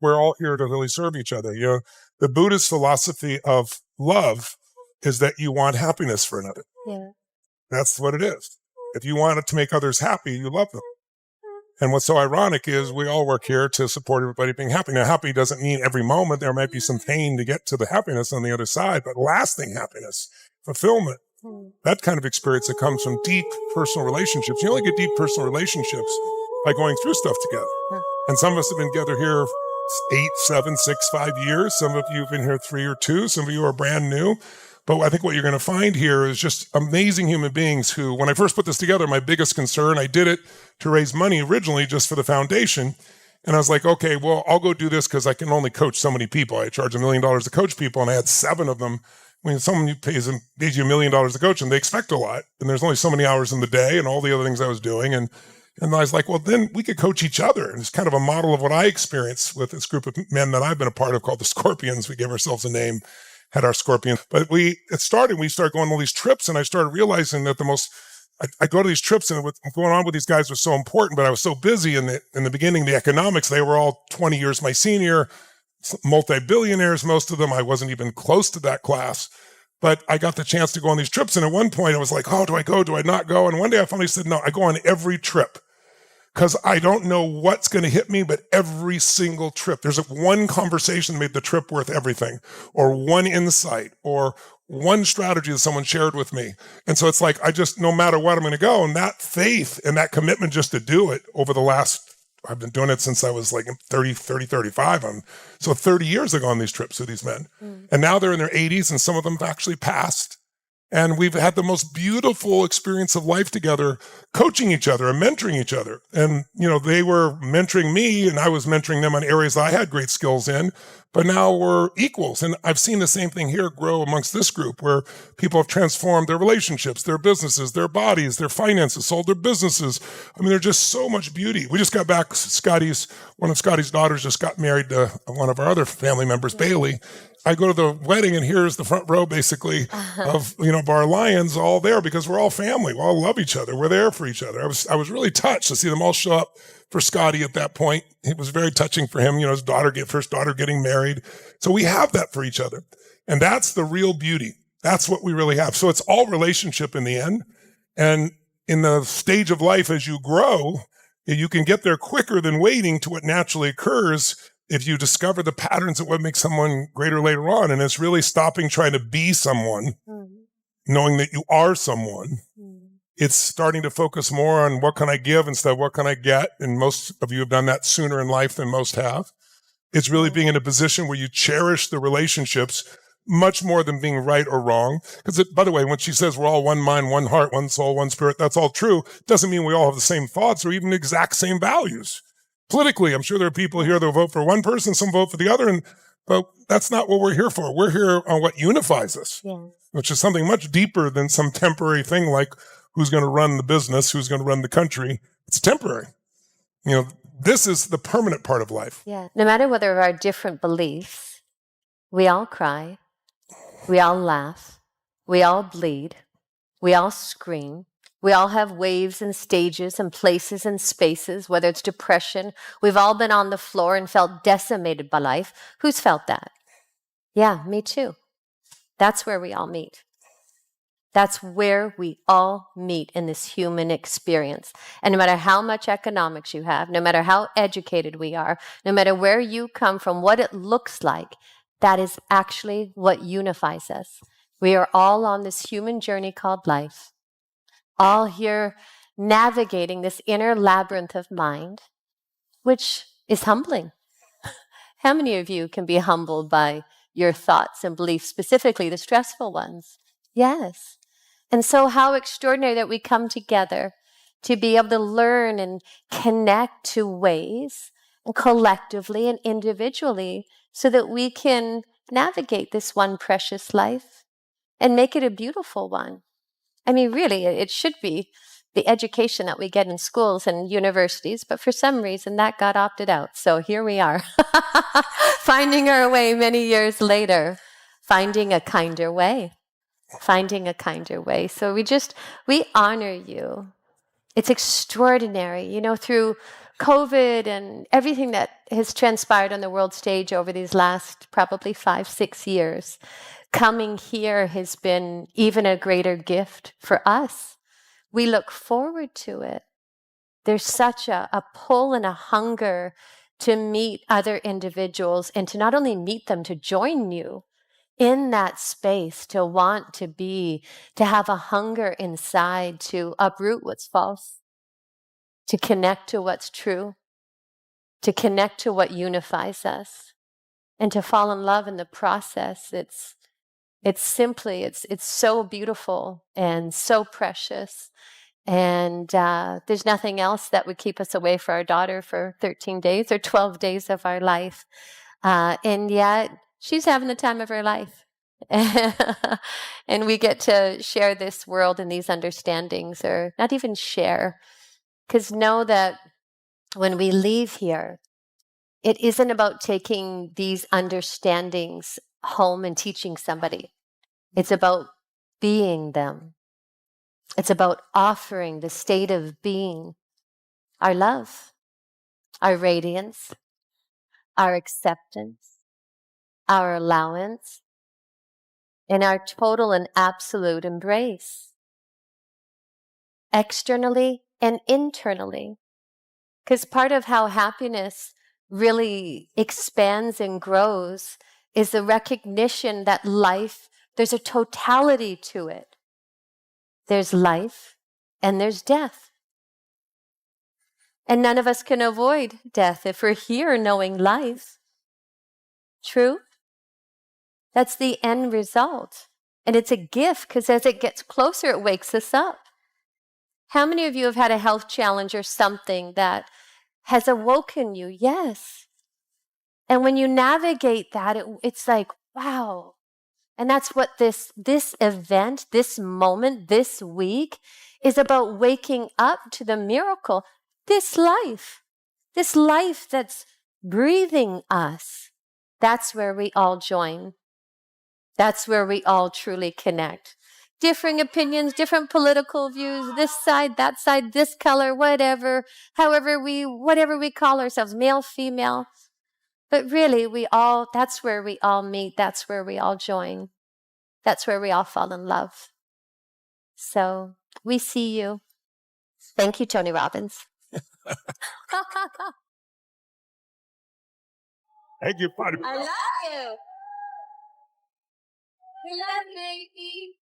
we're all here to really serve each other. The Buddhist philosophy of love is that you want happiness for another. Yeah. That's what it is. If you want to make others happy, you love them. And what's so ironic is we all work here to support everybody being happy. Now, happy doesn't mean every moment. There might be some pain to get to the happiness on the other side, but lasting happiness, fulfillment, that kind of experience that comes from deep personal relationships. You only get deep personal relationships by going through stuff together. And some of us have been together here 8, 7, 6, 5 years. Some of you have been here 3 or 2. Some of you are brand new. But I think what you're going to find here is just amazing human beings who, when I first put this together, my biggest concern, I did it to raise money originally just for the foundation. And I was like, okay, well, I'll go do this because I can only coach so many people. I charge $1 million to coach people, and I had 7 of them. When someone pays you $1 million to coach them, they expect a lot. And there's only so many hours in the day and all the other things I was doing. And I was like, well, then we could coach each other. And it's kind of a model of what I experienced with this group of men that I've been a part of called the Scorpions. We gave ourselves a name, had our Scorpion. But we started going on all these trips, and I started realizing that I go to these trips, and what's going on with these guys was so important, but I was so busy in the beginning, the economics, they were all 20 years my senior, multi-billionaires, most of them. I wasn't even close to that class. But I got the chance to go on these trips. And at one point I was like, oh, do I go? Do I not go? And one day I finally said, no, I go on every trip. Because I don't know what's going to hit me, but every single trip, there's one conversation that made the trip worth everything, or one insight, or one strategy that someone shared with me. And so it's like, no matter what, I'm going to go. And that faith and that commitment just to do it I've been doing it since I was like 35. So 30 years ago on these trips with these men. And now they're in their 80s, and some of them have actually passed. And we've had the most beautiful experience of life together, coaching each other and mentoring each other. And, they were mentoring me, and I was mentoring them on areas that I had great skills in, but now we're equals. And I've seen the same thing here grow amongst this group, where people have transformed their relationships, their businesses, their bodies, their finances, sold their businesses. I mean, there's just so much beauty. We just got back, one of Scotty's daughters just got married to one of our other family members, Bailey. I go to the wedding, and here's the front row, basically, of our lions all there, because we're all family. We all love each other. We're there for each other. I was really touched to see them all show up for Scotty at that point. It was very touching for him, his first daughter getting married. So we have that for each other. And that's the real beauty. That's what we really have. So it's all relationship in the end. And in the stage of life, as you grow, you can get there quicker than waiting to what naturally occurs if you discover the patterns of what makes someone greater later on. And it's really stopping trying to be someone, knowing that you are someone. It's starting to focus more on what can I give instead of what can I get. And most of you have done that sooner in life than most have. It's really being in a position where you cherish the relationships much more than being right or wrong. Because, by the way, when she says we're all one mind, one heart, one soul, one spirit, that's all true. Doesn't mean we all have the same thoughts or even the exact same values. Politically, I'm sure there are people here that will vote for one person, some vote for the other, but that's not what we're here for. We're here on what unifies us, which is something much deeper than some temporary thing like who's going to run the business, who's going to run the country. It's temporary. This is the permanent part of life. Yeah. No matter whether our different beliefs, we all cry, we all laugh, we all bleed, we all scream. We all have waves and stages and places and spaces, whether it's depression. We've all been on the floor and felt decimated by life. Who's felt that? Yeah, me too. That's where we all meet. That's where we all meet in this human experience. And no matter how much economics you have, no matter how educated we are, no matter where you come from, what it looks like, that is actually what unifies us. We are all on this human journey called life. All here navigating this inner labyrinth of mind, which is humbling. How many of you can be humbled by your thoughts and beliefs, specifically the stressful ones? Yes. And so how extraordinary that we come together to be able to learn and connect to ways, and collectively and individually, so that we can navigate this one precious life and make it a beautiful one. I mean, really, it should be the education that we get in schools and universities, but for some reason that got opted out. So here we are, finding our way many years later, finding a kinder way. So we honor you. It's extraordinary, through COVID and everything that has transpired on the world stage over these last probably 5-6 years, coming here has been even a greater gift for us. We look forward to it. There's such a pull and a hunger to meet other individuals and to not only meet them, to join you in that space, to want to be, to have a hunger inside to uproot what's false, to connect to what's true, to connect to what unifies us, and to fall in love in the process. It's simply, it's so beautiful and so precious. And there's nothing else that would keep us away from our daughter for 13 days or 12 days of our life. And yet she's having the time of her life. And we get to share this world and these understandings, or not even share, because know that when we leave here, it isn't about taking these understandings home and teaching somebody. It's about being them. It's about offering the state of being, our love, our radiance, our acceptance, our allowance, and our total and absolute embrace, externally and internally. Because part of how happiness really expands and grows is the recognition that life, there's a totality to it. There's life and there's death. And none of us can avoid death if we're here knowing life. True? That's the end result. And it's a gift, because as it gets closer, it wakes us up. How many of you have had a health challenge or something that has awoken you? Yes. And when you navigate that, it's like, wow. And that's what this event, this moment, this week is about, waking up to the miracle. This life that's breathing us, that's where we all join. That's where we all truly connect. Differing opinions, different political views, this side, that side, this color, whatever, whatever we call ourselves, male, female. But really, that's where we all meet. That's where we all join. That's where we all fall in love. So we see you. Thank you, Tony Robbins. Thank you, Patty. I love you. We love you, baby.